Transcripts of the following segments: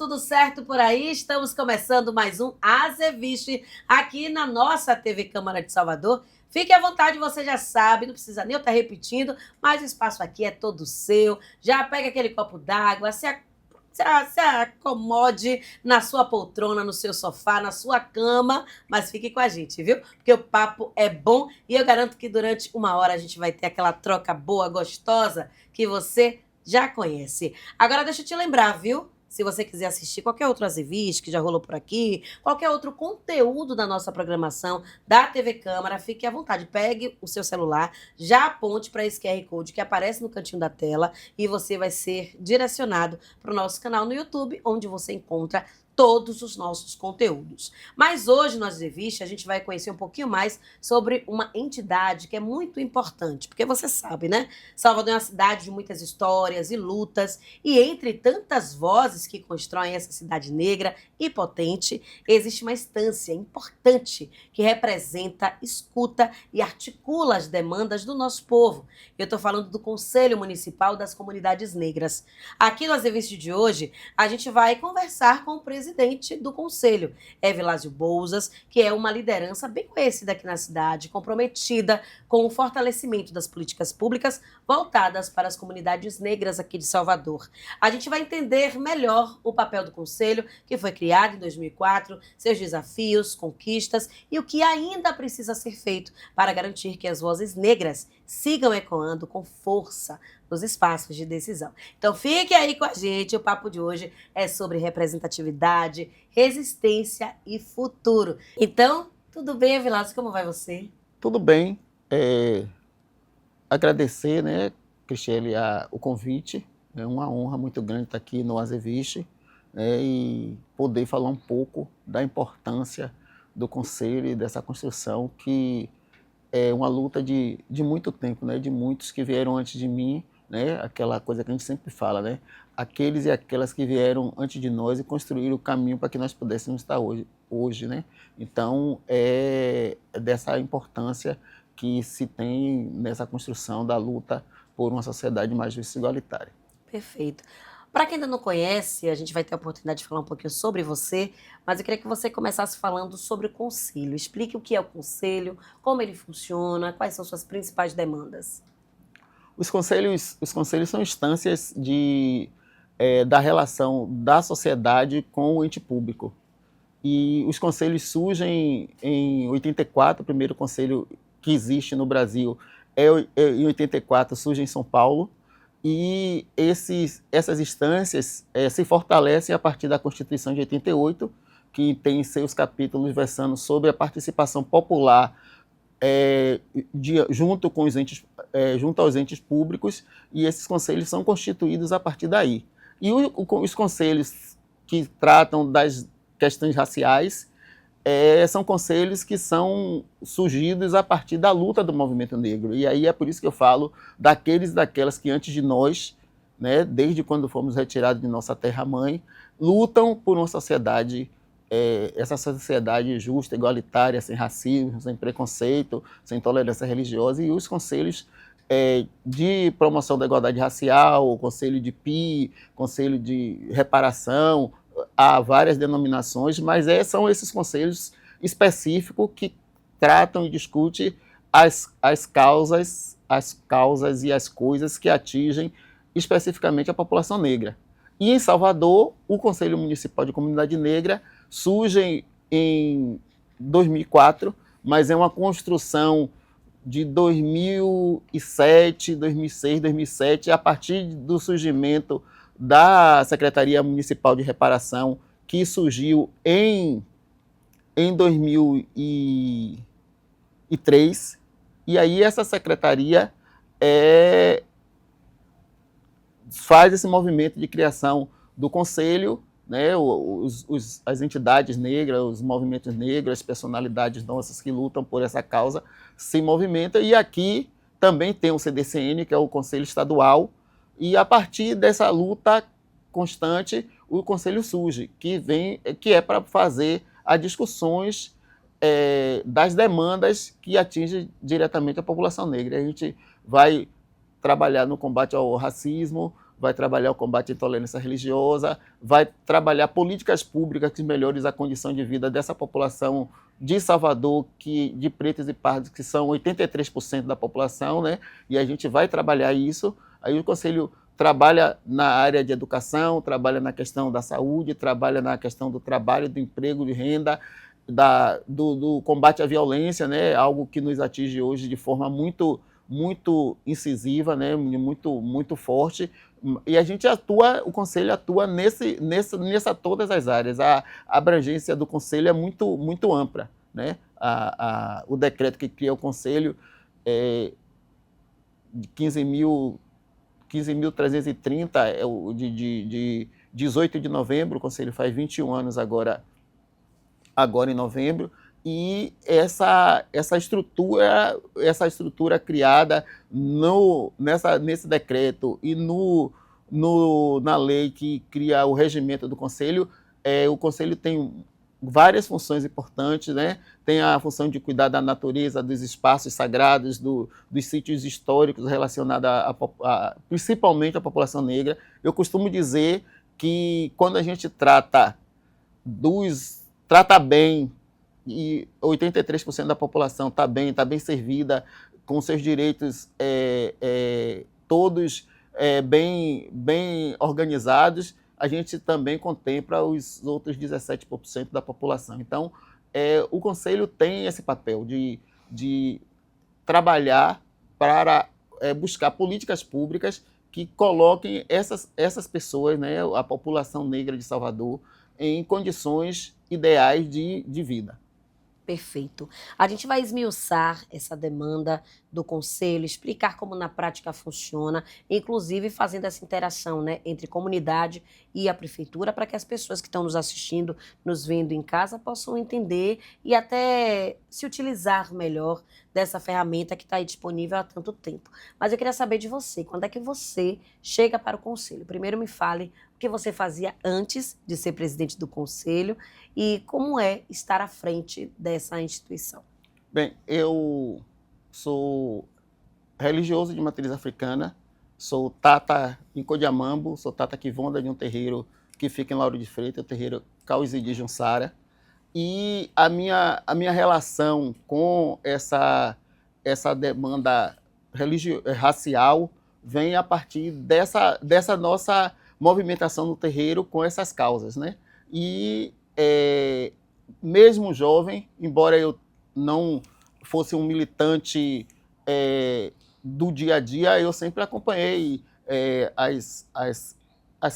tudo certo por aí? Estamos começando mais um Azeviste aqui na nossa TV Câmara de Salvador. Fique à vontade, você já sabe, não precisa nem eu estar repetindo, mas o espaço aqui é todo seu. Já pega aquele copo d'água, se acomode na sua poltrona, no seu sofá, na sua cama, mas fique com a gente, viu? Porque o papo é bom e eu garanto que durante uma hora a gente vai ter aquela troca boa, gostosa, que você já conhece. Agora deixa eu te lembrar, viu? Se você quiser assistir qualquer outro Azeviste que já rolou por aqui, qualquer outro conteúdo da nossa programação da TV Câmara, fique à vontade. Pegue o seu celular, já aponte para esse QR Code que aparece no cantinho da tela e você vai ser direcionado para o nosso canal no YouTube, onde você encontra todos os nossos conteúdos. Mas hoje no Azeviste a gente vai conhecer um pouquinho mais sobre uma entidade que é muito importante, porque você sabe, né? Salvador é uma cidade de muitas histórias e lutas, e entre tantas vozes que constroem essa cidade negra e potente, existe uma instância importante que representa, escuta e articula as demandas do nosso povo. Eu estou falando do Conselho Municipal das Comunidades Negras. Aqui no Azeviste de hoje, a gente vai conversar com o presidente do Conselho, Evilásio Bouzas, que é uma liderança bem conhecida aqui na cidade, comprometida com o fortalecimento das políticas públicas voltadas para as comunidades negras aqui de Salvador. A gente vai entender melhor o papel do Conselho, que foi criado em 2004, seus desafios, conquistas e o que ainda precisa ser feito para garantir que as vozes negras sigam ecoando com força nos espaços de decisão. Então fique aí com a gente, o papo de hoje é sobre representatividade, resistência e futuro. Então, tudo bem, Evilásio, como vai você? Tudo bem. Agradecer, né, Cristiane, o convite. É uma honra muito grande estar aqui no Azeviste, né, e poder falar um pouco da importância do Conselho e dessa construção que é uma luta de muito tempo, né, de muitos que vieram antes de mim, né, aquela coisa que a gente sempre fala, né, aqueles e aquelas que vieram antes de nós e construíram o caminho para que nós pudéssemos estar hoje, né. Então, é dessa importância que se tem nessa construção da luta por uma sociedade mais justa e igualitária. Perfeito. Para quem ainda não conhece, a gente vai ter a oportunidade de falar um pouquinho sobre você, mas eu queria que você começasse falando sobre o Conselho. Explique o que é o Conselho, como ele funciona, quais são suas principais demandas. Os conselhos são instâncias da relação da sociedade com o ente público. E os conselhos surgem em 84, o primeiro conselho que existe no Brasil em 84, surge em São Paulo, e essas instâncias se fortalecem a partir da Constituição de 88, que tem seus capítulos versando sobre a participação popular junto aos entes públicos, e esses conselhos são constituídos a partir daí. E os conselhos que tratam das questões raciais são conselhos que são surgidos a partir da luta do movimento negro. E aí é por isso que eu falo daqueles e daquelas que antes de nós, né, desde quando fomos retirados de nossa terra-mãe, lutam por uma sociedade, essa sociedade justa, igualitária, sem racismo, sem preconceito, sem tolerância religiosa. E os conselhos de promoção da igualdade racial, o conselho de PI, conselho de reparação, há várias denominações, mas são esses conselhos específicos que tratam e discutem as causas e as coisas que atingem especificamente a população negra. E em Salvador, o Conselho Municipal de Comunidade Negra surge em 2004, mas é uma construção de 2007, 2006, 2007, a partir do surgimento da Secretaria Municipal de Reparação, que surgiu em 2003, e aí essa secretaria faz esse movimento de criação do Conselho, né, as entidades negras, os movimentos negros, as personalidades nossas que lutam por essa causa se movimentam, e aqui também tem o CDCN, que é o Conselho Estadual, e a partir dessa luta constante, o Conselho surge, que é para fazer as discussões das demandas que atingem diretamente a população negra. A gente vai trabalhar no combate ao racismo, vai trabalhar o combate à intolerância religiosa, vai trabalhar políticas públicas que melhorem a condição de vida dessa população de Salvador, de pretos e pardos, que são 83% da população, né? E a gente vai trabalhar isso. Aí o Conselho trabalha na área de educação, trabalha na questão da saúde, trabalha na questão do trabalho, do emprego, de renda, do combate à violência, né? Algo que nos atinge hoje de forma muito incisiva, né? Muito forte. E a gente o Conselho atua nessa todas as áreas. A abrangência do Conselho é muito ampla, né? O decreto que cria o Conselho de 15.330, de 18 de novembro, o Conselho faz 21 anos agora em novembro, e essa estrutura criada nesse decreto e na lei que cria o regimento do Conselho, o Conselho tem várias funções importantes, né? Tem a função de cuidar da natureza, dos espaços sagrados, dos sítios históricos relacionados principalmente à população negra. Eu costumo dizer que quando a gente trata bem, e 83% da população está bem servida, com seus direitos todos bem organizados, a gente também contempla os outros 17% da população. Então, o Conselho tem esse papel de trabalhar para buscar políticas públicas que coloquem essas pessoas, né, a população negra de Salvador, em condições ideais de vida. Perfeito. A gente vai esmiuçar essa demanda do Conselho, explicar como na prática funciona, inclusive fazendo essa interação, né, entre comunidade e a prefeitura, para que as pessoas que estão nos assistindo, nos vendo em casa, possam entender e até se utilizar melhor dessa ferramenta que está aí disponível há tanto tempo. Mas eu queria saber de você, quando é que você chega para o Conselho? Primeiro me fale o que você fazia antes de ser presidente do Conselho e como é estar à frente dessa instituição. Bem, eu sou religioso de matriz africana, sou tata em Codiamambo, sou tata Kivonda de um terreiro que fica em Lauro de Freitas, o terreiro Cauizidi Junsara, e a minha relação com essa demanda racial vem a partir dessa nossa movimentação no terreiro com essas causas, né? E mesmo jovem, embora eu não fosse um militante do dia a dia, eu sempre acompanhei as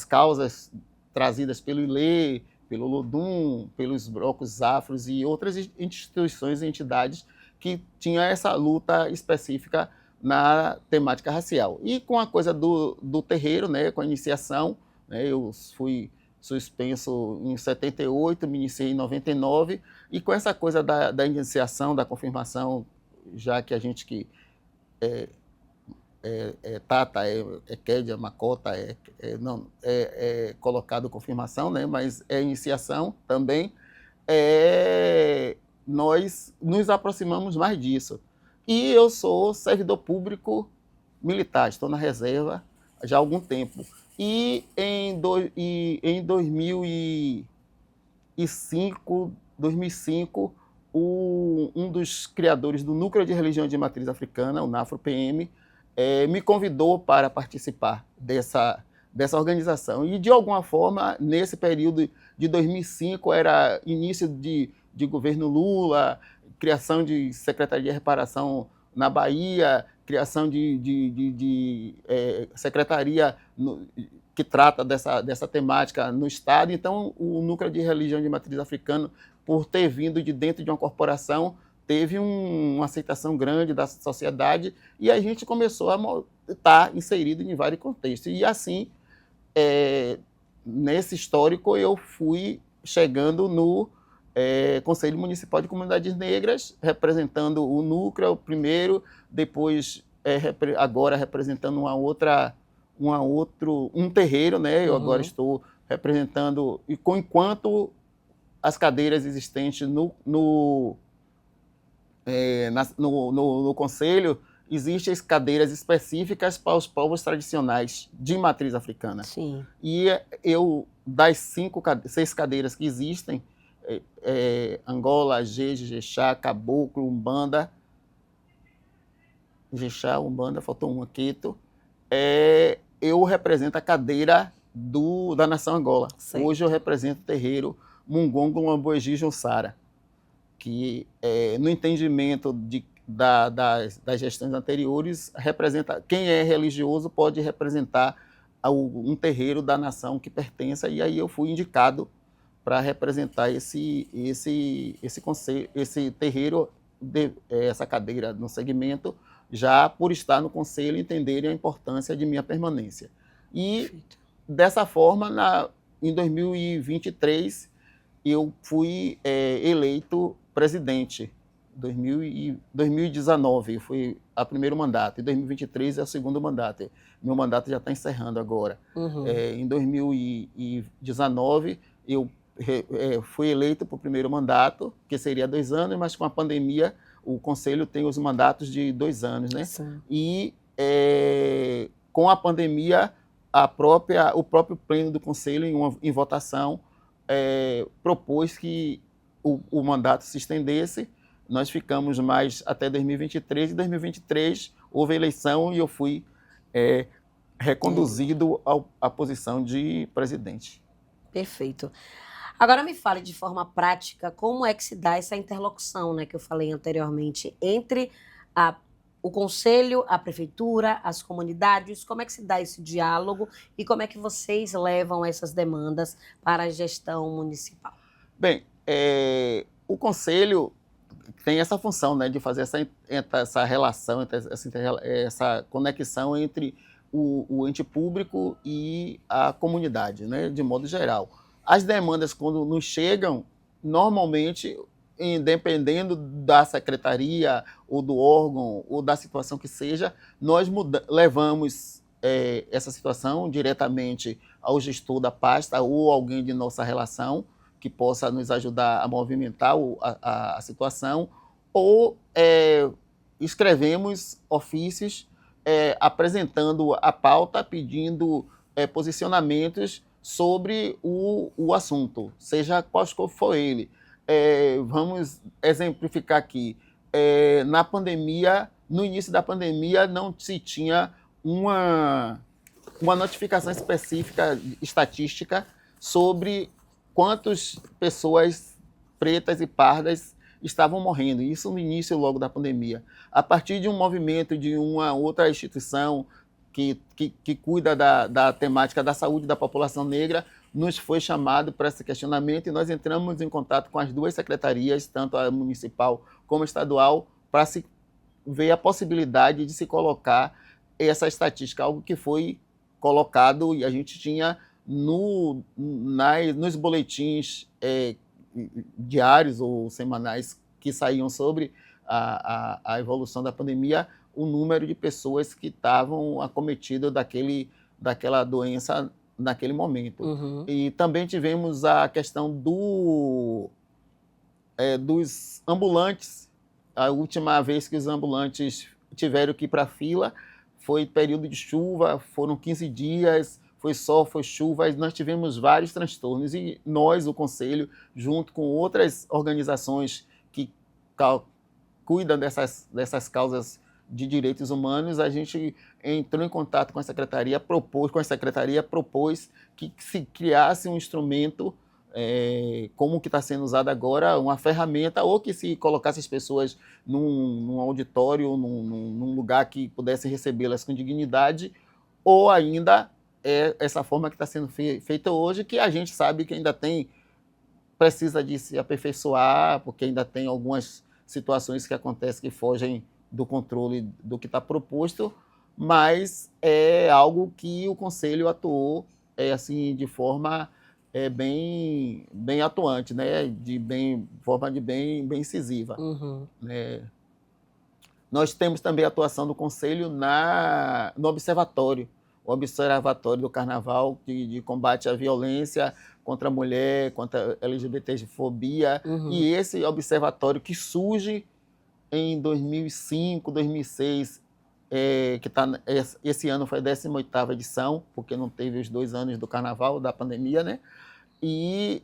causas trazidas pelo ILE, pelo Lodum, pelos blocos afros e outras instituições e entidades que tinham essa luta específica na temática racial. E com a coisa do terreiro, né, com a iniciação, né, eu fui suspenso em 78, me iniciei em 99, e com essa coisa da iniciação, da confirmação, já que a gente que Tata, Kédia, Macota, colocado confirmação, né, mas é iniciação também, nós nos aproximamos mais disso. E eu sou servidor público militar, estou na reserva já há algum tempo. E em 2005, um dos criadores do Núcleo de Religião de Matriz Africana, o NAFRO-PM, me convidou para participar dessa organização. E, de alguma forma, nesse período de 2005, era início de governo Lula, criação de Secretaria de Reparação na Bahia, criação de secretaria que trata dessa temática no Estado. Então, o Núcleo de Religião de Matriz Africana, por ter vindo de dentro de uma corporação, teve uma aceitação grande da sociedade e a gente começou a estar inserido em vários contextos. E assim, nesse histórico, eu fui chegando no Conselho Municipal de Comunidades Negras, representando o núcleo primeiro, depois agora representando um terreiro, né? Eu agora estou representando, enquanto as cadeiras existentes no Conselho existem cadeiras específicas para os povos tradicionais de matriz africana. Sim. E das 6 cadeiras que existem, Angola, Jeje, Jexá, Caboclo, Umbanda, faltou uma, Queto, eu represento a cadeira da nação Angola. Sim. Hoje eu represento o terreiro Mungongo Lamboegi Junsara, que no entendimento das gestões anteriores, quem é religioso pode representar um terreiro da nação que pertence, e aí eu fui indicado para representar esse conselho, esse terreiro, essa cadeira no segmento, já por estar no conselho e entenderem a importância de minha permanência. E, dessa forma, em 2023, eu fui eleito presidente. 2019 foi o primeiro mandato, e 2023 é o segundo mandato. Meu mandato já está encerrando agora. Uhum. Em 2019, eu fui eleito para o primeiro mandato, que seria 2 anos, mas com a pandemia, o Conselho tem os mandatos de 2 anos, né? Sim. E com a pandemia, o próprio pleno do Conselho, em votação, propôs que o mandato se estendesse. Nós ficamos mais até 2023, e em 2023 houve eleição e eu fui reconduzido à posição de presidente. Perfeito. Agora me fale de forma prática como é que se dá essa interlocução, né, que eu falei anteriormente, entre o Conselho, a Prefeitura, as comunidades, como é que se dá esse diálogo e como é que vocês levam essas demandas para a gestão municipal? Bem, o Conselho tem essa função, né, de fazer essa relação, essa conexão entre o ente público e a comunidade, né, de modo geral. As demandas, quando nos chegam, normalmente, dependendo da secretaria ou do órgão ou da situação que seja, nós levamos essa situação diretamente ao gestor da pasta ou alguém de nossa relação que possa nos ajudar a movimentar a situação, ou escrevemos ofícios apresentando a pauta, pedindo posicionamentos sobre o assunto, seja qual for ele. Vamos exemplificar aqui. Na pandemia, no início da pandemia, não se tinha uma notificação específica, estatística, sobre quantas pessoas pretas e pardas estavam morrendo. Isso no início logo da pandemia. A partir de um movimento de uma outra instituição que cuida da temática da saúde da população negra, nos foi chamado para esse questionamento e nós entramos em contato com as 2 secretarias, tanto a municipal como a estadual, para se ver a possibilidade de se colocar essa estatística, algo que foi colocado e a gente tinha nos boletins diários ou semanais que saíam sobre a evolução da pandemia, o número de pessoas que estavam acometidas daquela doença naquele momento. Uhum. E também tivemos a questão dos ambulantes. A última vez que os ambulantes tiveram que ir para a fila foi período de chuva, foram 15 dias, foi sol, foi chuva, e nós tivemos vários transtornos. E nós, o Conselho, junto com outras organizações que cuidam dessas causas de direitos humanos, a gente entrou em contato com a secretaria, propôs que se criasse um instrumento, como que está sendo usado agora, uma ferramenta, ou que se colocasse as pessoas num auditório, num lugar que pudesse recebê-las com dignidade, ou ainda essa forma que está sendo feita hoje, que a gente sabe que ainda precisa de se aperfeiçoar, porque ainda tem algumas situações que acontecem que fogem do controle do que está proposto, mas é algo que o Conselho atuou assim, de forma bem atuante, né? De forma bem incisiva. Uhum. Nós temos também a atuação do Conselho no Observatório, o Observatório do Carnaval, de combate à violência contra a mulher, contra a LGBTfobia, Uhum. e esse observatório que surge em 2005, 2006, esse ano foi a 18ª edição, porque não teve os 2 anos do carnaval, da pandemia, né? E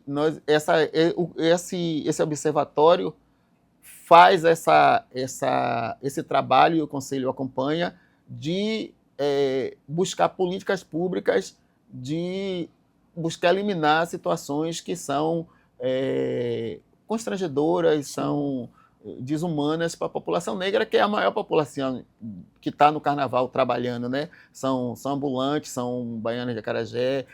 esse observatório faz esse trabalho, e o Conselho acompanha, de buscar políticas públicas, de buscar eliminar situações que são constrangedoras, são desumanas para a população negra, que é a maior população que está no carnaval trabalhando, né? São ambulantes, são baianas de acarajé,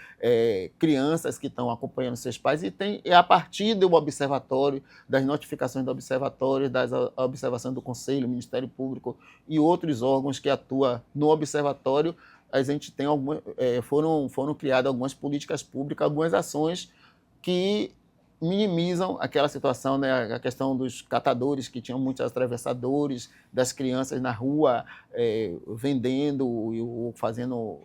crianças que estão acompanhando seus pais, e a partir do observatório, das notificações do observatório, das observações do Conselho, Ministério Público e outros órgãos que atuam no observatório, a gente tem foram criadas algumas políticas públicas, algumas ações que minimizam aquela situação, né? A questão dos catadores, que tinham muitos atravessadores, das crianças na rua vendendo ou fazendo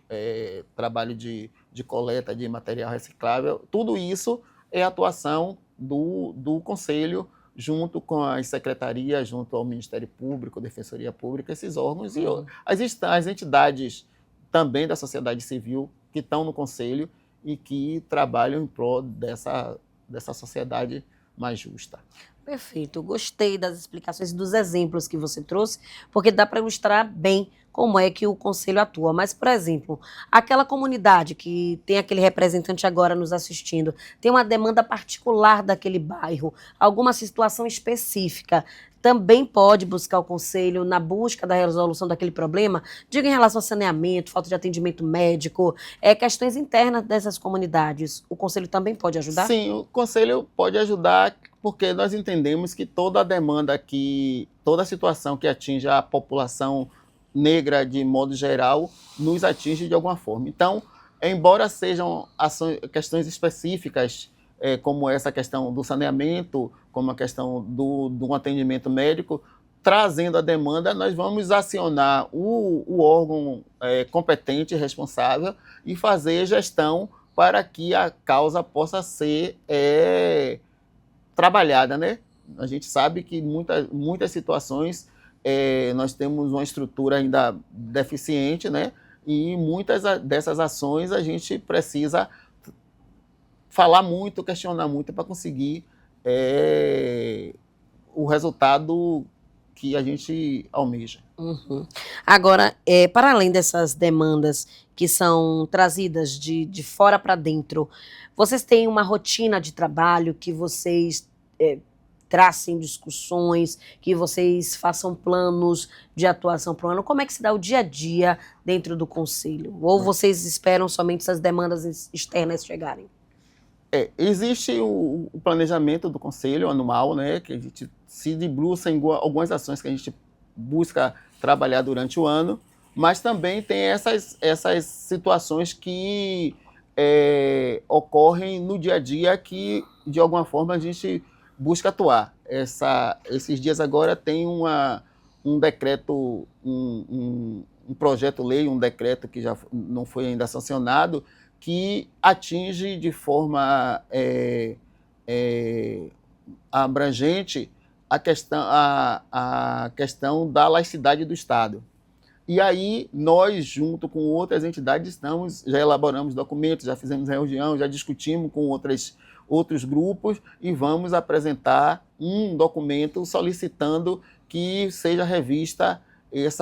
trabalho de coleta de material reciclável. Tudo isso é atuação do Conselho, junto com as secretarias, junto ao Ministério Público, Defensoria Pública, esses órgãos e as entidades também da sociedade civil que estão no Conselho e que trabalham em prol dessa sociedade mais justa. Perfeito, gostei das explicações e dos exemplos que você trouxe, porque dá para ilustrar bem como é que o Conselho atua. Mas, por exemplo, aquela comunidade que tem aquele representante agora nos assistindo, tem uma demanda particular daquele bairro, alguma situação específica, também pode buscar o Conselho na busca da resolução daquele problema, diga em relação a saneamento, falta de atendimento médico, questões internas dessas comunidades. O Conselho também pode ajudar? Sim, o Conselho pode ajudar, porque nós entendemos que toda a demanda, toda a situação que atinge a população negra de modo geral, nos atinge de alguma forma. Então, embora sejam questões específicas, como essa questão do saneamento, como a questão do atendimento médico, trazendo a demanda, nós vamos acionar o órgão competente e responsável e fazer gestão para que a causa possa ser trabalhada, né? A gente sabe que muitas situações nós temos uma estrutura ainda deficiente, né? E muitas dessas ações a gente precisa falar muito, questionar muito para conseguir o resultado que a gente almeja. Uhum. Agora, para além dessas demandas que são trazidas de fora para dentro, vocês têm uma rotina de trabalho que vocês tracem discussões, que vocês façam planos de atuação para o ano? Como é que se dá o dia a dia dentro do Conselho? Ou vocês esperam somente essas demandas externas chegarem? Existe o planejamento do Conselho anual, né, que a gente se debruça em algumas ações que a gente busca trabalhar durante o ano, mas também tem essas situações que ocorrem no dia a dia que, de alguma forma, a gente busca atuar. Esses dias agora tem um decreto, um projeto-lei, um decreto que já não foi ainda sancionado, que atinge de forma abrangente a questão da laicidade do Estado. E aí nós, junto com outras entidades, já elaboramos documentos, já fizemos reunião, já discutimos com outros grupos e vamos apresentar um documento solicitando que seja revista esse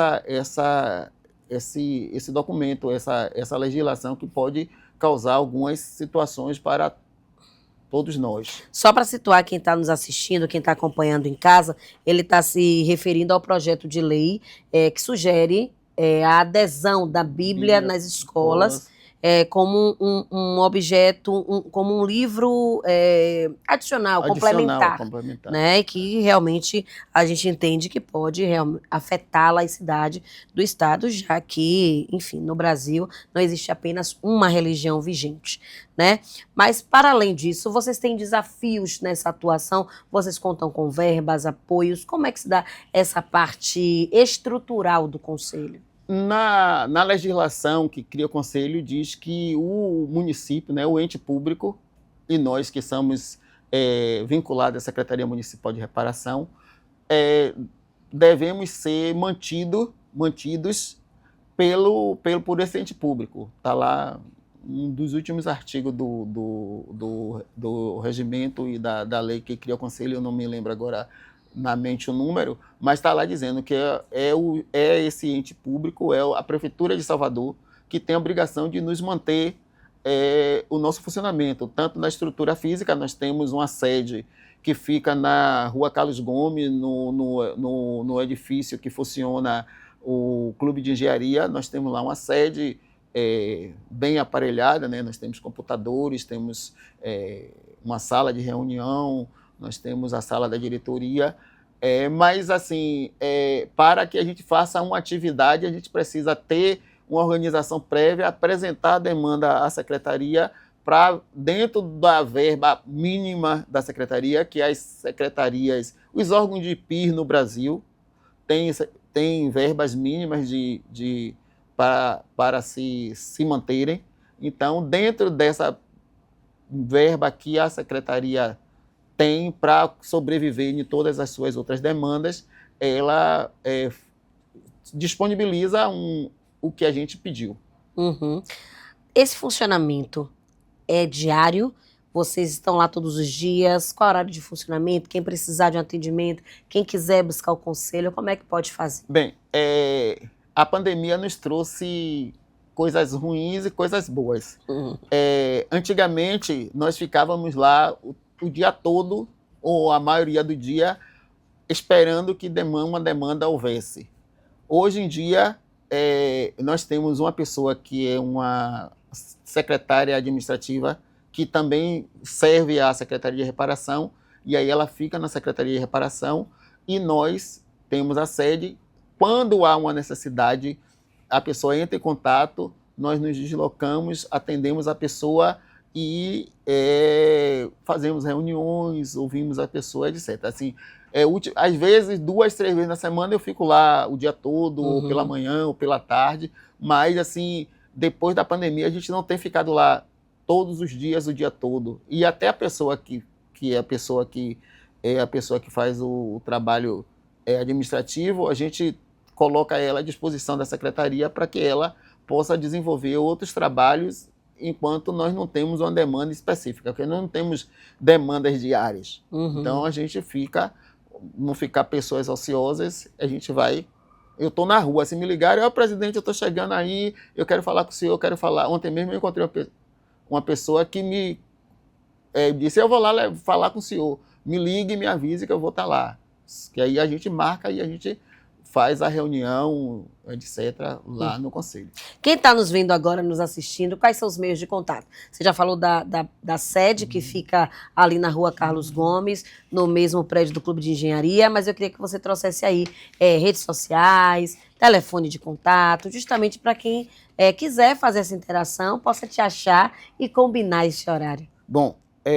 documento, essa legislação que pode causar algumas situações para todos nós. Só para situar quem está nos assistindo, quem está acompanhando em casa, ele está se referindo ao projeto de lei que sugere a adesão da Bíblia nas escolas como um objeto, como um livro adicional, complementar, né? Que realmente a gente entende que pode afetar a laicidade do Estado, já que, enfim, no Brasil não existe apenas uma religião vigente, né? Mas, para além disso, vocês têm desafios nessa atuação? Vocês contam com verbas, apoios? Como é que se dá essa parte estrutural do Conselho? Na legislação que cria o Conselho, diz que o município, né, o ente público, e nós que somos vinculados à Secretaria Municipal de Reparação, devemos ser mantidos mantidos por esse ente público. Está lá um dos últimos artigos do regimento e da lei que cria o conselho, eu não me lembro agora na mente o número, mas está lá dizendo que é esse ente público, é a Prefeitura de Salvador, que tem a obrigação de nos manter o nosso funcionamento, tanto na estrutura física. Nós temos uma sede que fica na Rua Carlos Gomes, no edifício que funciona o Clube de Engenharia. Nós temos lá uma sede bem aparelhada, né? Nós temos computadores, temos uma sala de reunião, nós temos a sala da diretoria, mas assim, para que a gente faça uma atividade, a gente precisa ter uma organização prévia, apresentar a demanda à secretaria para, dentro da verba mínima da secretaria, que as secretarias, os órgãos de PIR no Brasil têm verbas mínimas para se manterem. Então, dentro dessa verba que a secretaria tem para sobreviver em todas as suas outras demandas, ela disponibiliza o que a gente pediu. Uhum. Esse funcionamento é diário? Vocês estão lá todos os dias? Qual é o horário de funcionamento? Quem precisar de um atendimento, quem quiser buscar o conselho, como é que pode fazer? Bem, a pandemia nos trouxe coisas ruins e coisas boas. Antigamente, nós ficávamos lá o dia todo, ou a maioria do dia, esperando que uma demanda houvesse. Hoje em dia, nós temos uma pessoa que é uma secretária administrativa, que também serve à Secretaria de Reparação, e aí ela fica na Secretaria de Reparação, e nós temos a sede. Quando há uma necessidade, a pessoa entra em contato, nós nos deslocamos, atendemos a pessoa e fazemos reuniões, ouvimos a pessoa, etc. Assim, às vezes, 2, 3 vezes na semana eu fico lá o dia todo, ou pela manhã, ou pela tarde, mas assim, depois da pandemia a gente não tem ficado lá todos os dias, o dia todo. E até a pessoa que é a pessoa que faz o trabalho administrativo, a gente coloca ela à disposição da secretaria para que ela possa desenvolver outros trabalhos enquanto nós não temos uma demanda específica, porque nós não temos demandas diárias. Então a gente não ficar pessoas ociosas, a gente vai. Eu estou na rua, se me ligarem, presidente, eu estou chegando aí, eu quero falar com o senhor, eu quero falar. Ontem mesmo eu encontrei uma pessoa que me disse, eu vou lá falar com o senhor, me ligue, me avise que eu vou estar lá. Que aí a gente marca e a gente faz a reunião, etc., lá no conselho. Quem está nos vendo agora, nos assistindo, quais são os meios de contato? Você já falou da sede, que fica ali na Rua Carlos Gomes, no mesmo prédio do Clube de Engenharia, mas eu queria que você trouxesse aí redes sociais, telefone de contato, justamente para quem quiser fazer essa interação, possa te achar e combinar esse horário. Bom,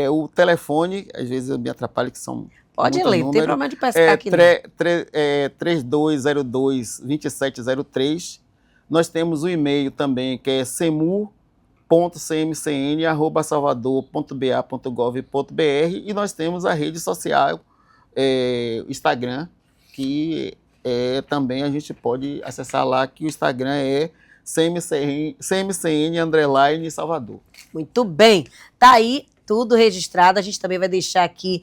o telefone, às vezes eu me atrapalho, que são... Pode ler, não tem problema de pescar aqui. 3202-2703. Nós temos o e-mail também, que é semu.cmcn@salvador.ba.gov.br, e nós temos a rede social, Instagram, que também a gente pode acessar lá, que o Instagram é CMCN_Salvador. Muito bem. Tá aí tudo registrado. A gente também vai deixar aqui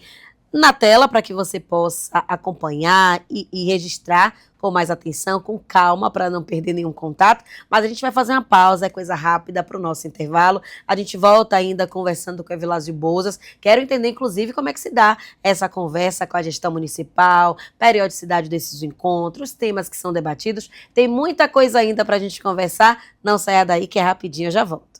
na tela para que você possa acompanhar e registrar com mais atenção, com calma, para não perder nenhum contato. Mas a gente vai fazer uma pausa, coisa rápida para o nosso intervalo. A gente volta ainda conversando com a Evilásio Bouzas. Quero entender, inclusive, como é que se dá essa conversa com a gestão municipal, periodicidade desses encontros, temas que são debatidos. Tem muita coisa ainda para a gente conversar. Não saia daí, que é rapidinho, eu já volto.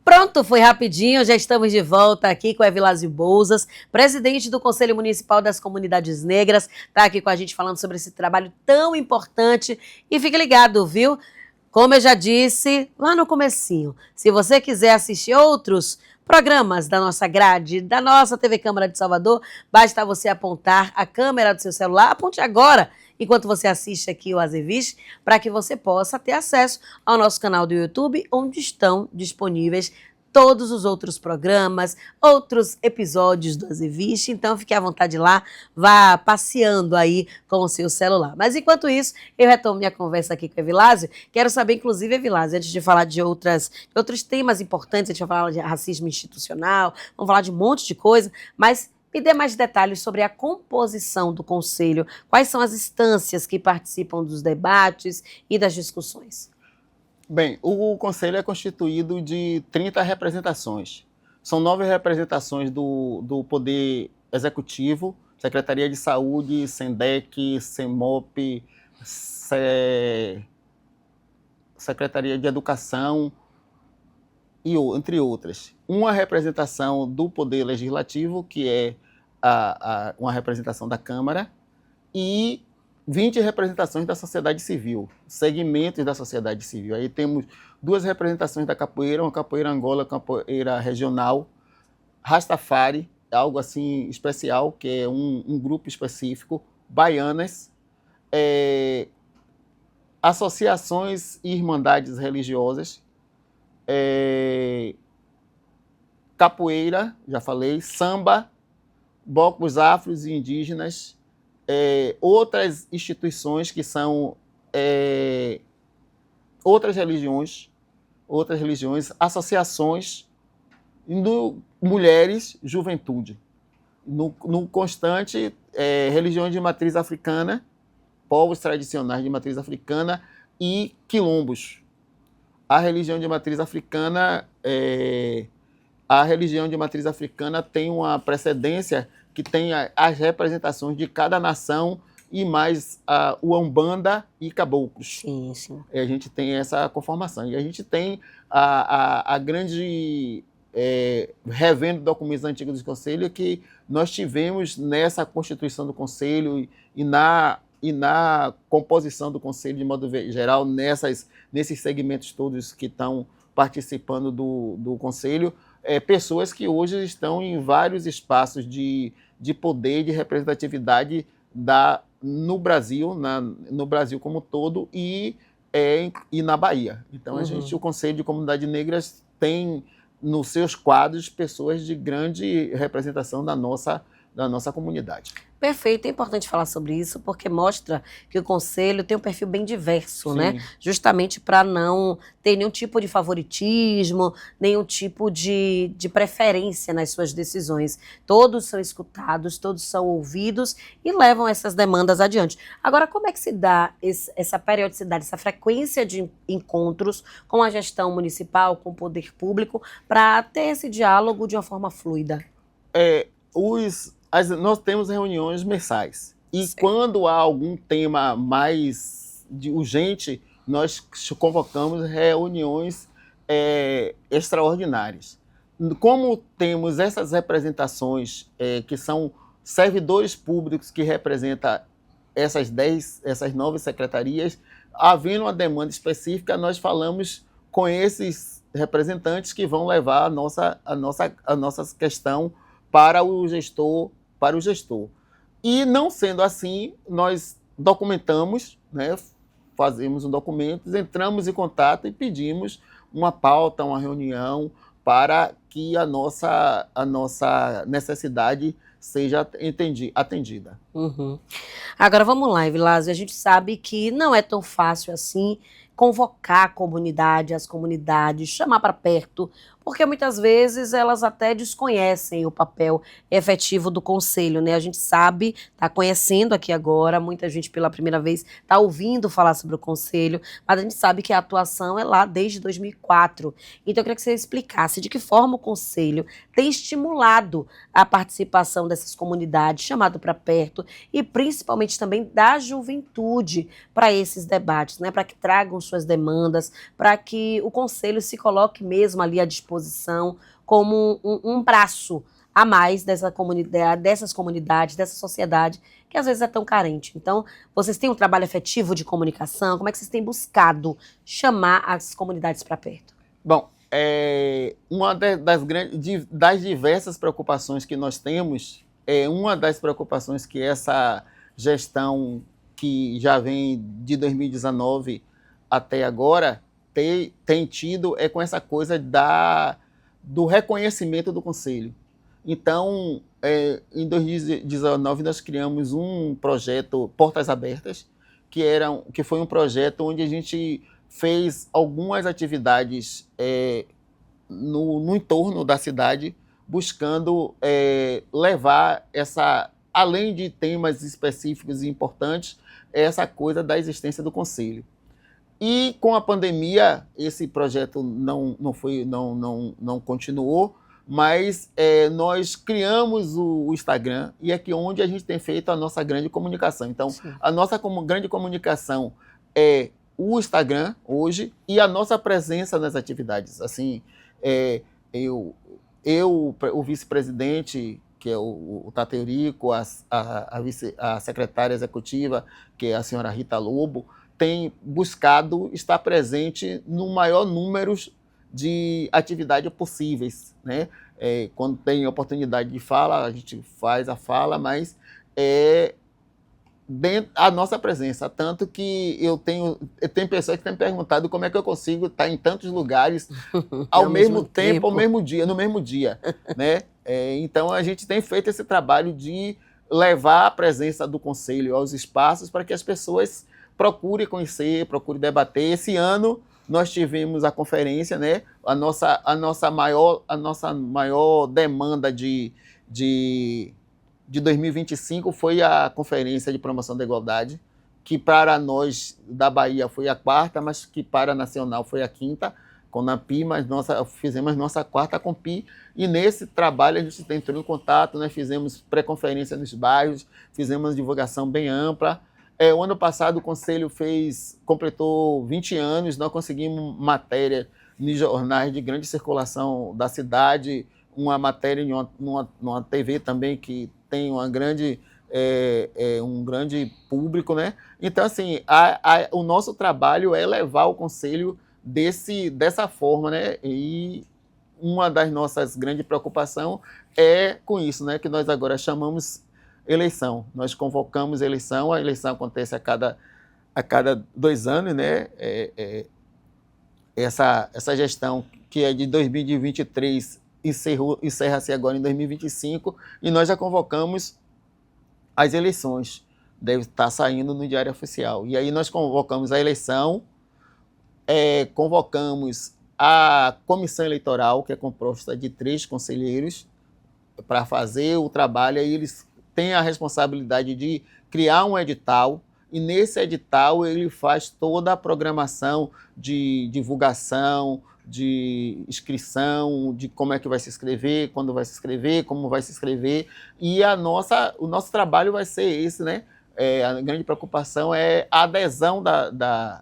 Pronto, foi rapidinho, já estamos de volta aqui com a Evilásio Bouzas, presidente do Conselho Municipal das Comunidades Negras, está aqui com a gente falando sobre esse trabalho tão importante. E fique ligado, viu? Como eu já disse lá no comecinho, se você quiser assistir outros programas da nossa grade, da nossa TV Câmara de Salvador, basta você apontar a câmera do seu celular, aponte agora, enquanto você assiste aqui o Azevich, para que você possa ter acesso ao nosso canal do YouTube, onde estão disponíveis todos os outros programas, outros episódios do Azevich, então fique à vontade lá, vá passeando aí com o seu celular. Mas enquanto isso, eu retomo minha conversa aqui com a Evilásio. Quero saber, inclusive, Evilásio, antes de falar de outros temas importantes, a gente vai falar de racismo institucional, vamos falar de um monte de coisa, mas me dê mais detalhes sobre a composição do Conselho, quais são as instâncias que participam dos debates e das discussões. Bem, o Conselho é constituído de 30 representações. São 9 representações do Poder Executivo, Secretaria de Saúde, SENDEC, SEMOP, Secretaria de Educação, entre outras. Uma representação do Poder Legislativo, que é uma representação da Câmara, e 20 representações da sociedade civil, segmentos da sociedade civil. Aí temos 2 representações da capoeira, uma capoeira Angola, capoeira regional, Rastafari, algo assim especial, que é um grupo específico, baianas, associações e irmandades religiosas, capoeira, já falei, samba, blocos afros e indígenas, outras instituições que são outras religiões, associações, mulheres, juventude. No constante, religiões de matriz africana, povos tradicionais de matriz africana e quilombos. A religião de matriz africana tem uma precedência que tem as representações de cada nação e mais o Umbanda e Caboclos. Sim, sim. A gente tem essa conformação. E a gente tem a grande... revendo documentos antigos do Conselho, que nós tivemos nessa constituição do Conselho e na composição do Conselho, de modo geral, nesses segmentos todos que estão participando do Conselho, pessoas que hoje estão em vários espaços de poder, de representatividade no Brasil, no Brasil como um todo e na Bahia. Então, o Conselho de Comunidades Negras tem nos seus quadros pessoas de grande representação da nossa comunidade. Perfeito, é importante falar sobre isso, porque mostra que o Conselho tem um perfil bem diverso, né? Justamente para não ter nenhum tipo de favoritismo, nenhum tipo de preferência nas suas decisões. Todos são escutados, todos são ouvidos e levam essas demandas adiante. Agora, como é que se dá essa periodicidade, essa frequência de encontros com a gestão municipal, com o poder público, para ter esse diálogo de uma forma fluida? Nós temos reuniões mensais. E quando há algum tema mais urgente, nós convocamos reuniões extraordinárias. Como temos essas representações, que são servidores públicos que representam essas 9 secretarias, havendo uma demanda específica, nós falamos com esses representantes que vão levar a nossa questão para o gestor. E não sendo assim, nós documentamos, né, fazemos um documento, entramos em contato e pedimos uma pauta, uma reunião, para que a nossa necessidade seja atendida. Agora vamos lá, Evilásio, a gente sabe que não é tão fácil assim convocar a comunidade, as comunidades, chamar para perto, porque muitas vezes elas até desconhecem o papel efetivo do Conselho, né? A gente sabe, está conhecendo aqui agora, muita gente pela primeira vez está ouvindo falar sobre o Conselho, mas a gente sabe que a atuação é lá desde 2004. Então eu queria que você explicasse de que forma o Conselho tem estimulado a participação dessas comunidades, chamado para perto, e principalmente também da juventude para esses debates, né? Para que tragam suas demandas, para que o Conselho se coloque mesmo ali à disposição como um braço a mais dessas comunidades, dessa sociedade, que às vezes é tão carente. Então, vocês têm um trabalho efetivo de comunicação? Como é que vocês têm buscado chamar as comunidades para perto? Bom, uma das diversas preocupações que nós temos, uma das preocupações que essa gestão, que já vem de 2019 até agora, tem tido com essa coisa do reconhecimento do Conselho. Então, em 2019, nós criamos um projeto Portas Abertas, que foi um projeto onde a gente fez algumas atividades no entorno da cidade, buscando levar além de temas específicos e importantes, essa coisa da existência do Conselho. E com a pandemia, esse projeto não continuou, mas nós criamos o Instagram, e é aqui onde a gente tem feito a nossa grande comunicação. Então, sim, a nossa grande comunicação é o Instagram hoje e a nossa presença nas atividades. Assim, o vice-presidente, que é o Tata Eurico, a secretária executiva, que é a senhora Rita Lobo, tem buscado estar presente no maior número de atividades possíveis, né? Quando tem oportunidade de fala, a gente faz a fala, mas a nossa presença. Tanto que eu tenho pessoas que têm perguntado como é que eu consigo estar em tantos lugares ao mesmo tempo, ao mesmo dia, no mesmo dia, né? Então, a gente tem feito esse trabalho de levar a presença do Conselho aos espaços para que as pessoas procurem conhecer, procurem debater. Esse ano, nós tivemos a conferência, né? A nossa maior demanda de 2025 foi a Conferência de Promoção da Igualdade, que para nós da Bahia foi a quarta, mas que para a Nacional foi a quinta, com a NAPI, mas fizemos nossa quarta CONPI, e nesse trabalho a gente entrou em contato, né? Fizemos pré-conferência nos bairros, fizemos uma divulgação bem ampla. O ano passado o Conselho completou 20 anos, nós conseguimos matéria nos jornais de grande circulação da cidade, uma matéria numa TV também que tem um grande público, né? Então, assim, o nosso trabalho é levar o Conselho dessa forma, né? E uma das nossas grandes preocupações é com isso, né? Que nós agora chamamos eleição. Nós convocamos eleição, a eleição acontece a cada 2 anos, né? Essa gestão, que é de 2023, encerra-se agora em 2025, e nós já convocamos as eleições. Deve estar saindo no Diário Oficial. E aí nós convocamos a eleição, convocamos a comissão eleitoral, que é composta de 3 conselheiros, para fazer o trabalho, e eles têm a responsabilidade de criar um edital, e nesse edital ele faz toda a programação de divulgação, de inscrição, de como é que vai se inscrever, quando vai se inscrever, como vai se inscrever, e o nosso trabalho vai ser esse, né? A grande preocupação é a adesão das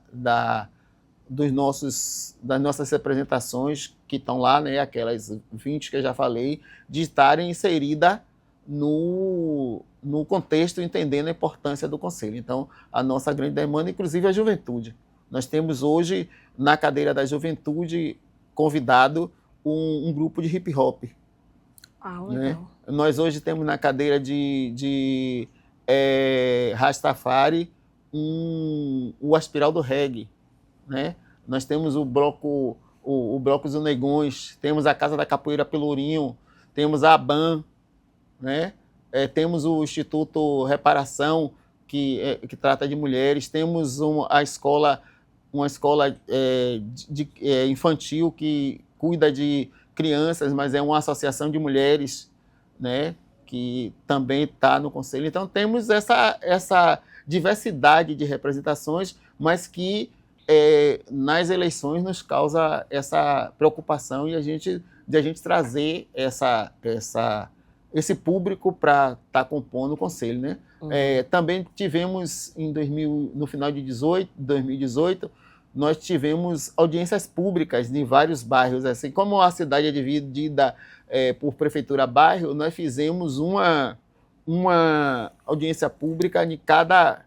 nossas representações que estão lá, né? Aquelas 20 que eu já falei, de estarem inseridas no contexto, entendendo a importância do Conselho. Então, a nossa grande demanda, inclusive, é a juventude. Nós temos hoje, na cadeira da juventude, convidado um grupo de hip-hop. Legal. Né? Nós hoje temos na cadeira de Rastafari o Aspiral do Reggae. Né? Nós temos o bloco dos Negões, temos a Casa da Capoeira Pelourinho, temos a ABAN, né? Temos o Instituto Reparação, que trata de mulheres, temos uma escola infantil que cuida de crianças, mas é uma associação de mulheres, né? Que também está no Conselho. Então, temos essa diversidade de representações, mas que nas eleições nos causa essa preocupação e de a gente trazer esse público para estar compondo o Conselho, né? Uhum. Também tivemos, no final de 2018, nós tivemos audiências públicas em vários bairros. Assim, como a cidade é dividida por prefeitura-bairro, nós fizemos uma audiência pública em cada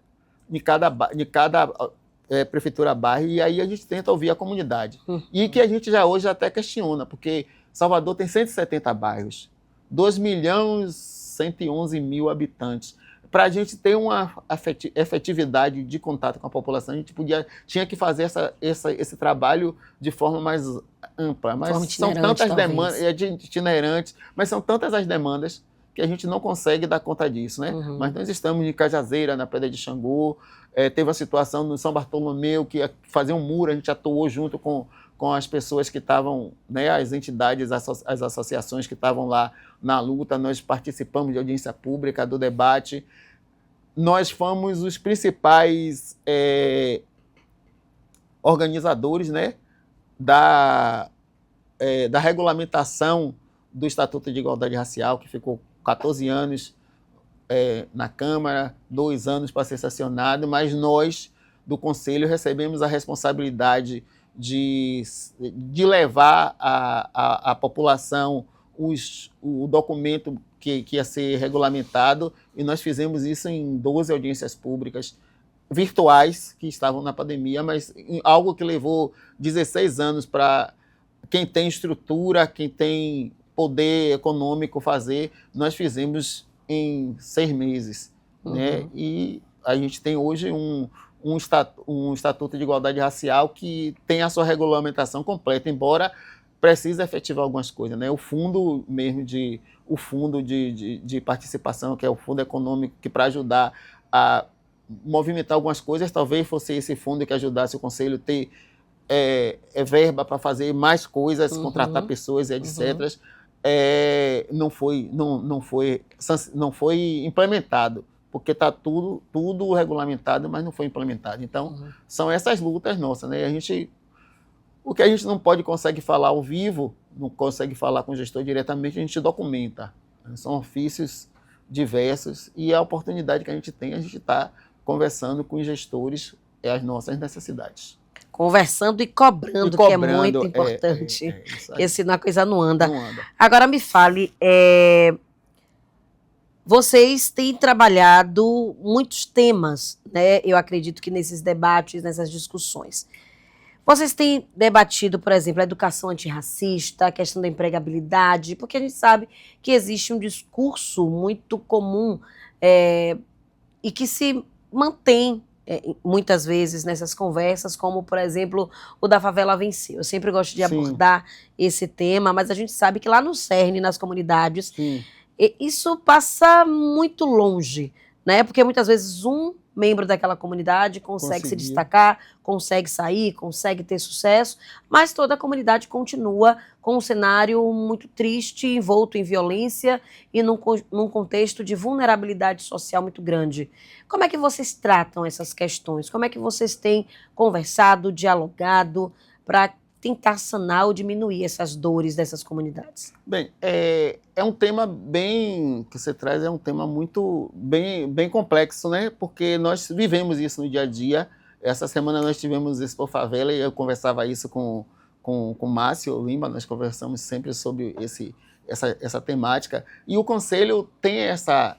prefeitura-bairro, e aí a gente tenta ouvir a comunidade. Uhum. E que a gente hoje até questiona, porque Salvador tem 170 bairros, 2.111.000 habitantes. para a gente ter uma efetividade de contato com a população, a gente tinha que fazer esse trabalho de forma mais ampla. Mas são tantas demandas, itinerantes, mas são tantas as demandas que a gente não consegue dar conta disso, né? Uhum. Mas nós estamos em Cajazeira, na Pedra de Xangô, teve a situação no São Bartolomeu, que ia fazer um muro, a gente atuou junto com as pessoas que estavam, né, as entidades, as associações que estavam lá na luta, nós participamos de audiência pública, do debate. Nós fomos os principais organizadores, né, da regulamentação do Estatuto de Igualdade Racial, que ficou 14 anos na Câmara, 2 anos para ser sancionado, mas nós, do Conselho, recebemos a responsabilidade de levar à população o documento que ia ser regulamentado, e nós fizemos isso em 12 audiências públicas virtuais que estavam na pandemia, mas algo que levou 16 anos para quem tem estrutura, quem tem poder econômico fazer, nós fizemos em 6 meses. Uhum. Né? E a gente tem hoje um Estatuto de Igualdade Racial que tem a sua regulamentação completa, embora precise efetivar algumas coisas, né? O fundo mesmo de participação, que é o fundo econômico, que para ajudar a movimentar algumas coisas, talvez fosse esse fundo que ajudasse o Conselho a ter verba para fazer mais coisas, uhum, contratar pessoas e etc. Uhum. Não foi implementado, porque está tudo regulamentado, mas não foi implementado. Então, uhum, são essas lutas nossas, né? O que a gente não consegue falar ao vivo, não consegue falar com o gestor diretamente, a gente documenta. São ofícios diversos e a oportunidade que a gente tem, a gente está conversando com os gestores as nossas necessidades. Conversando e cobrando, que é muito importante, porque senão a coisa não anda. Agora me fale, vocês têm trabalhado muitos temas, né? Eu acredito que nesses debates, nessas discussões. Vocês têm debatido, por exemplo, a educação antirracista, a questão da empregabilidade, porque a gente sabe que existe um discurso muito comum e que se mantém muitas vezes nessas conversas, como, por exemplo, o da Favela Venceu. Eu sempre gosto de abordar esse tema, mas a gente sabe que lá no cerne, nas comunidades, isso passa muito longe, né? Porque muitas vezes um membro daquela comunidade consegue se destacar, consegue sair, consegue ter sucesso, mas toda a comunidade continua com um cenário muito triste, envolto em violência e num contexto de vulnerabilidade social muito grande. Como é que vocês tratam essas questões? Como é que vocês têm conversado, dialogado para tentar sanar ou diminuir essas dores dessas comunidades? Bem, é um tema que você traz, é um tema muito bem complexo, né? Porque nós vivemos isso no dia a dia. Essa semana nós tivemos Expo Favela e eu conversava isso com o Márcio Lima, nós conversamos sempre sobre essa temática. E o Conselho tem essas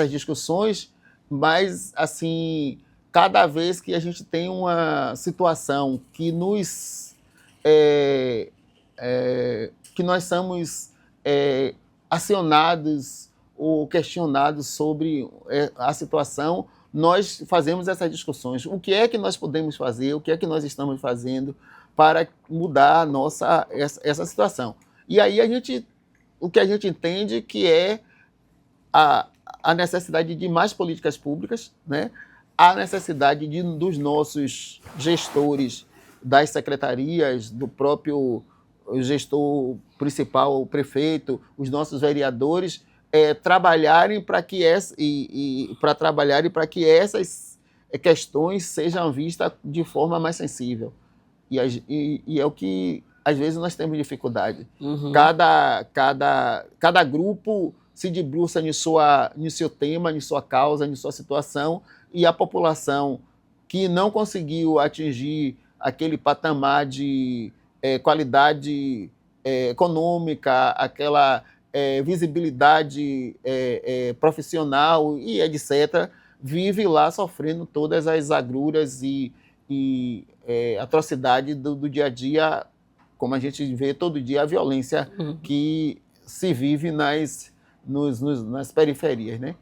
discussões, mas, assim, cada vez que a gente tem uma situação que que nós somos acionados ou questionados sobre a situação, nós fazemos essas discussões. O que é que nós podemos fazer, o que é que nós estamos fazendo para mudar essa situação. E aí o que a gente entende que é a necessidade de mais políticas públicas, né? A necessidade dos nossos gestores das secretarias, do próprio gestor principal, o prefeito, os nossos vereadores, trabalharem para que essas questões sejam vistas de forma mais sensível. E é o que, às vezes, nós temos dificuldade. Uhum. Cada grupo se debruça no seu tema, em sua causa, em sua situação, e a população que não conseguiu atingir aquele patamar de qualidade econômica, aquela visibilidade profissional e etc., vive lá sofrendo todas as agruras e atrocidades do dia a dia, como a gente vê todo dia, a violência que se vive nas periferias, né?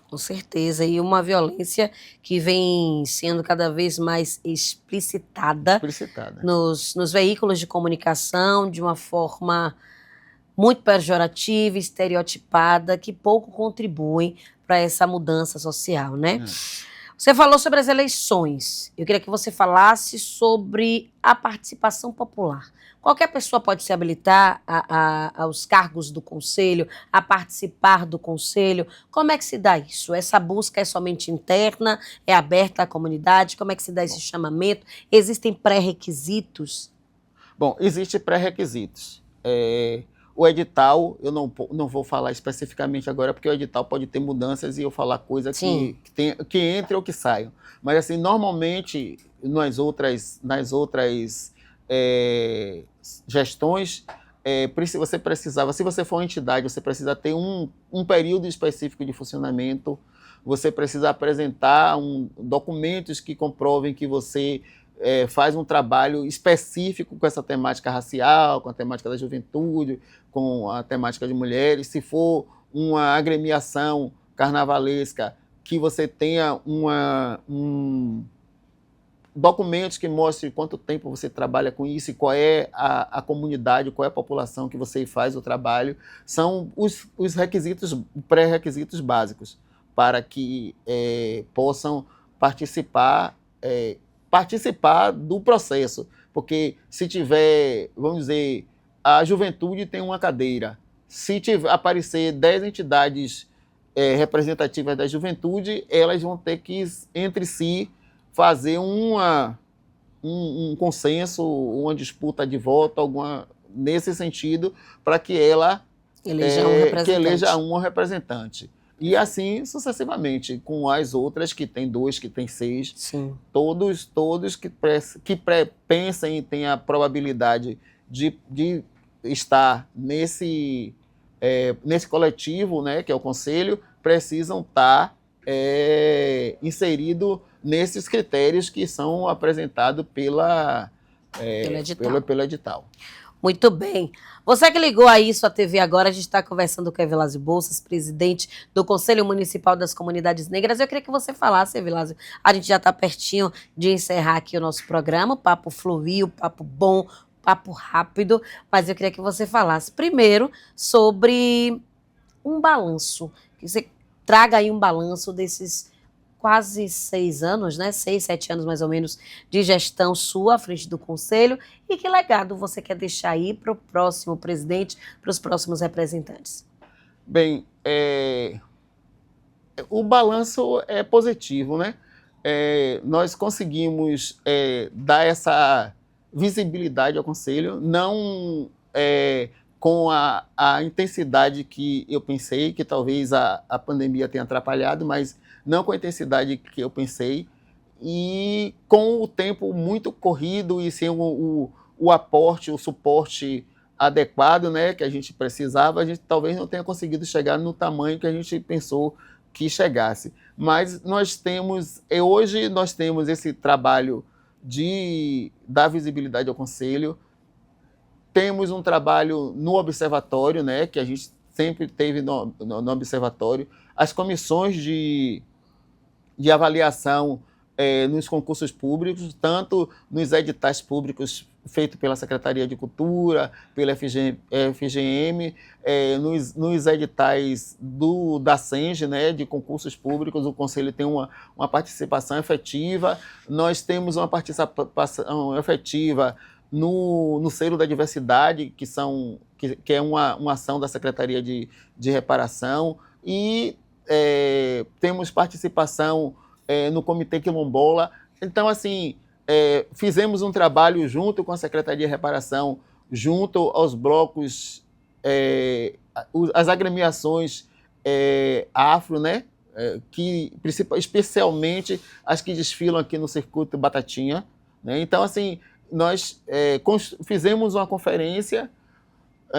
Com certeza, e uma violência que vem sendo cada vez mais explicitada Explicitada. nos veículos de comunicação de uma forma muito pejorativa, estereotipada, que pouco contribuem para essa mudança social, né? Você falou sobre as eleições. Eu queria que você falasse sobre a participação popular. Qualquer pessoa pode se habilitar aos cargos do conselho, a participar do conselho. Como é que se dá isso? Essa busca é somente interna? É aberta à comunidade? Como é que se dá esse chamamento? Existem pré-requisitos? Bom, existem pré-requisitos. O edital, eu não vou falar especificamente agora, porque o edital pode ter mudanças e eu falar coisas que entrem ou que saiam. Mas, assim, normalmente, nas outras gestões, você precisava, se você for uma entidade, você precisa ter um período específico de funcionamento, você precisa apresentar documentos que comprovem que você faz um trabalho específico com essa temática racial, com a temática da juventude, com a temática de mulheres. Se for uma agremiação carnavalesca, que você tenha documentos que mostrem quanto tempo você trabalha com isso e qual é a comunidade, qual é a população que você faz o trabalho. São os requisitos, pré-requisitos básicos para que possam participar do processo, porque se tiver, vamos dizer, a juventude tem uma cadeira, se aparecer 10 entidades representativas da juventude, elas vão ter que, entre si, fazer um consenso, uma disputa de voto, nesse sentido, para que ela eleja uma representante. E assim sucessivamente, com as outras, que tem 2, que tem 6. Sim. Todos que pensem e tenham a probabilidade de estar nesse coletivo, né, que é o Conselho, precisam estar inseridos nesses critérios que são apresentados pelo edital. Muito bem. Você que ligou aí sua TV agora, a gente está conversando com Evilásio Bolsas, presidente do Conselho Municipal das Comunidades Negras. Eu queria que você falasse, Evilásio, a gente já está pertinho de encerrar aqui o nosso programa, o papo fluiu, papo bom, papo rápido, mas eu queria que você falasse primeiro sobre um balanço, que você traga aí um balanço desses quase 6 anos, né? 6, 7 anos mais ou menos de gestão sua à frente do Conselho, e que legado você quer deixar aí para o próximo presidente, para os próximos representantes? Bem, o balanço é positivo, né? Nós conseguimos dar essa visibilidade ao Conselho, não com a intensidade que eu pensei, que talvez a pandemia tenha atrapalhado, mas não com a intensidade que eu pensei, e com o tempo muito corrido e sem o aporte, o suporte adequado, né, que a gente precisava, a gente talvez não tenha conseguido chegar no tamanho que a gente pensou que chegasse. Mas hoje nós temos esse trabalho de dar visibilidade ao Conselho, temos um trabalho no Observatório, né, que a gente sempre teve no Observatório, as comissões de avaliação nos concursos públicos, tanto nos editais públicos feitos pela Secretaria de Cultura, pela FGM, nos editais da SENGE, né, de concursos públicos, o Conselho tem uma participação efetiva, nós temos uma participação efetiva no Selo da Diversidade, que é uma ação da Secretaria de Reparação, e temos participação no Comitê Quilombola. Então, assim, fizemos um trabalho junto com a Secretaria de Reparação, junto aos blocos, as agremiações afro, né? Especialmente as que desfilam aqui no Circuito Batatinha, né? Então, assim, nós fizemos uma conferência,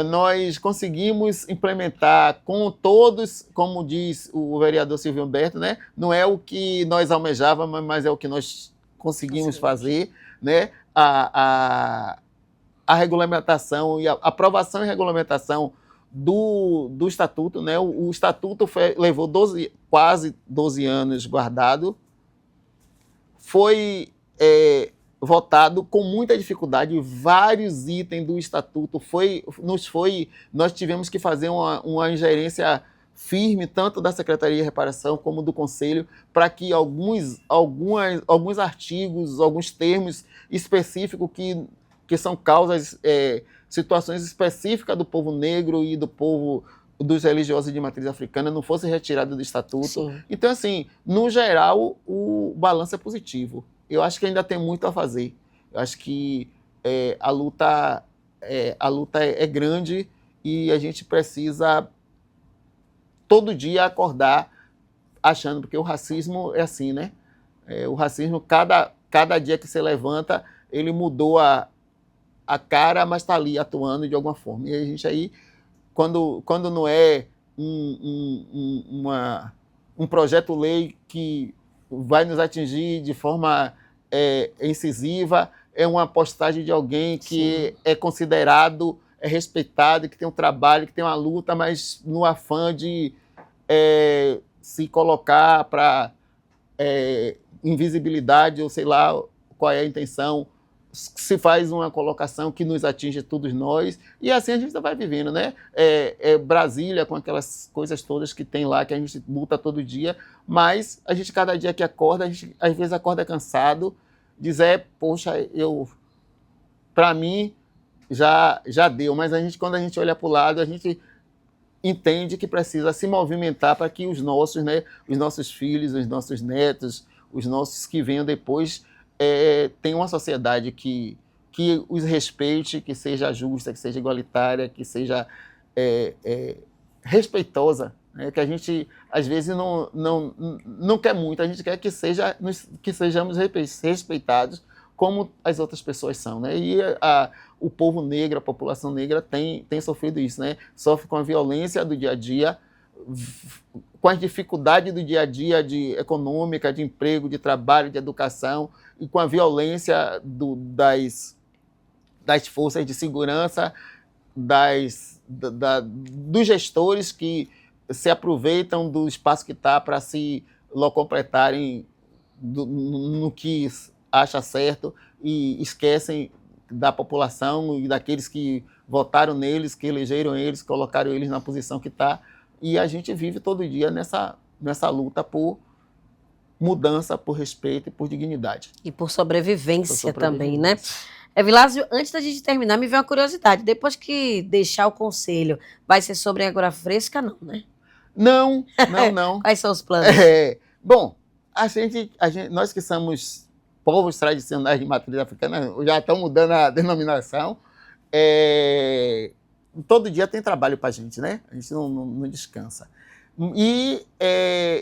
nós conseguimos implementar com todos, como diz o vereador Silvio Humberto, né? Não é o que nós almejávamos, mas é o que nós conseguimos fazer, né? A regulamentação e a aprovação e regulamentação do Estatuto, né? O Estatuto levou quase 12 anos guardado, foi votado com muita dificuldade, vários itens do Estatuto nós tivemos que fazer uma ingerência firme, tanto da Secretaria de Reparação como do Conselho, para que alguns artigos, alguns termos específicos que são causas, situações específicas do povo negro e do povo dos religiosos de matriz africana não fossem retirados do Estatuto. Sim. Então, assim, no geral, o balanço é positivo. Eu acho que ainda tem muito a fazer. Eu acho que a luta é grande e a gente precisa todo dia acordar achando, porque o racismo é assim, né? O racismo, cada dia que você levanta, ele mudou a cara, mas está ali atuando de alguma forma. E a gente aí, quando não é um projeto-lei que vai nos atingir de forma incisiva, é uma postagem de alguém que é considerado, é respeitado, que tem um trabalho, que tem uma luta, mas no afã de se colocar para invisibilidade, ou sei lá qual é a intenção, se faz uma colocação que nos atinge todos nós, e assim a gente vai vivendo, né? Brasília, com aquelas coisas todas que tem lá, que a gente luta todo dia, mas a gente, cada dia que acorda, a gente às vezes acorda cansado, dizer, poxa, para mim já deu, mas quando a gente olha para o lado, a gente entende que precisa se movimentar para que os nossos filhos, os nossos netos, os nossos que venham depois, tenham uma sociedade que os respeite, que seja justa, que seja igualitária, que seja respeitosa, né? Que a gente, às vezes, não quer muito, a gente quer que sejamos respeitados como as outras pessoas são, né? E o povo negro, a população negra tem sofrido isso, né? Sofre com a violência do dia a dia, com as dificuldades do dia a dia econômica, de emprego, de trabalho, de educação, e com a violência das forças de segurança, dos gestores que se aproveitam do espaço que está para se locupletarem no que acha certo e esquecem da população e daqueles que votaram neles, que elegeram eles, colocaram eles na posição que está. E a gente vive todo dia nessa luta por mudança, por respeito e por dignidade. E por sobrevivência também, né? Vilásio, antes da gente terminar, me veio uma curiosidade. Depois que deixar o conselho, vai ser sobre água fresca, não, né? Não. Quais são os planos? Bom, nós que somos povos tradicionais de matriz africana, já estão mudando a denominação. Todo dia tem trabalho para a gente, né? A gente não descansa. E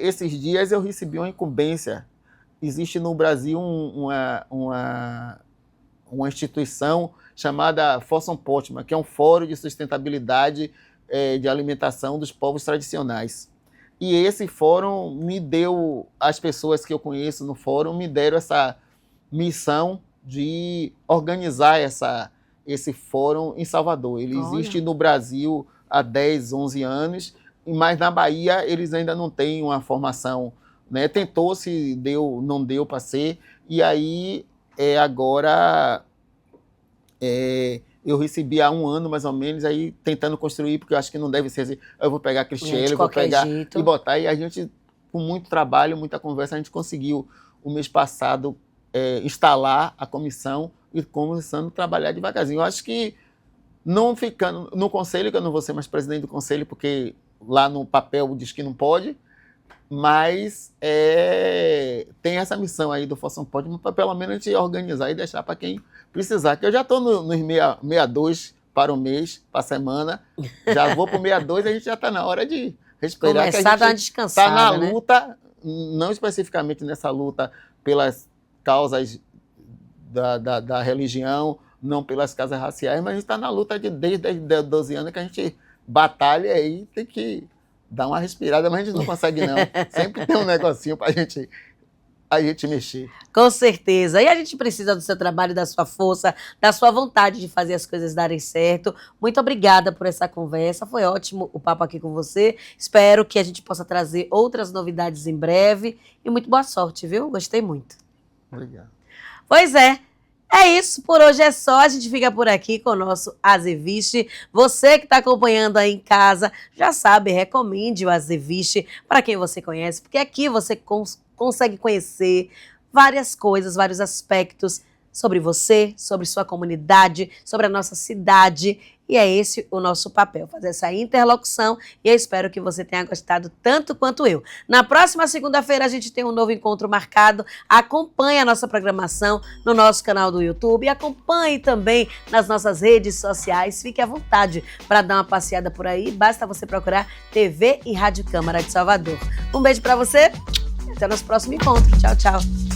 esses dias eu recebi uma incumbência. Existe no Brasil uma instituição chamada Fossum Potman, que é um fórum de sustentabilidade de alimentação dos povos tradicionais. E esse fórum me deu, as pessoas que eu conheço no fórum me deram essa missão de organizar esse fórum em Salvador. Ele existe no Brasil há 10, 11 anos, mas na Bahia eles ainda não têm uma formação, né? Tentou-se, não deu para ser, e aí agora eu recebi há 1 ano mais ou menos, aí tentando construir, porque eu acho que não deve ser assim, eu vou pegar a Cristiane, vou pegar jeito. E botar, e a gente, com muito trabalho, muita conversa, a gente conseguiu, o mês passado, instalar a comissão e começando a trabalhar devagarzinho. Eu acho que não ficando no conselho, que eu não vou ser mais presidente do conselho, porque lá no papel diz que não pode, mas tem essa missão aí do Fossum Potman para pelo menos a gente organizar e deixar para quem precisar, que eu já estou nos 62 para o mês, para a semana, já vou para o 62 e a gente já está na hora de respirar. Começar que a dar uma descansada, está na luta, não especificamente nessa luta pelas causas da religião, não pelas causas raciais, mas a gente está na luta desde 12 anos que a gente batalha aí, tem que dar uma respirada, mas a gente não consegue não. Sempre tem um negocinho para a gente a gente mexer. Com certeza. E a gente precisa do seu trabalho, da sua força, da sua vontade de fazer as coisas darem certo. Muito obrigada por essa conversa. Foi ótimo o papo aqui com você. Espero que a gente possa trazer outras novidades em breve. E muito boa sorte, viu? Gostei muito. Obrigado. Pois é. É isso, por hoje é só, a gente fica por aqui com o nosso Azeviche. Você que está acompanhando aí em casa, já sabe, recomende o Azeviche para quem você conhece, porque aqui você consegue conhecer várias coisas, vários aspectos sobre você, sobre sua comunidade, sobre a nossa cidade. E é esse o nosso papel, fazer essa interlocução, e eu espero que você tenha gostado tanto quanto eu. Na próxima segunda-feira a gente tem um novo encontro marcado. Acompanhe a nossa programação no nosso canal do YouTube e acompanhe também nas nossas redes sociais. Fique à vontade para dar uma passeada por aí, basta você procurar TV e Rádio Câmara de Salvador. Um beijo para você e até o nosso próximo encontro. Tchau, tchau.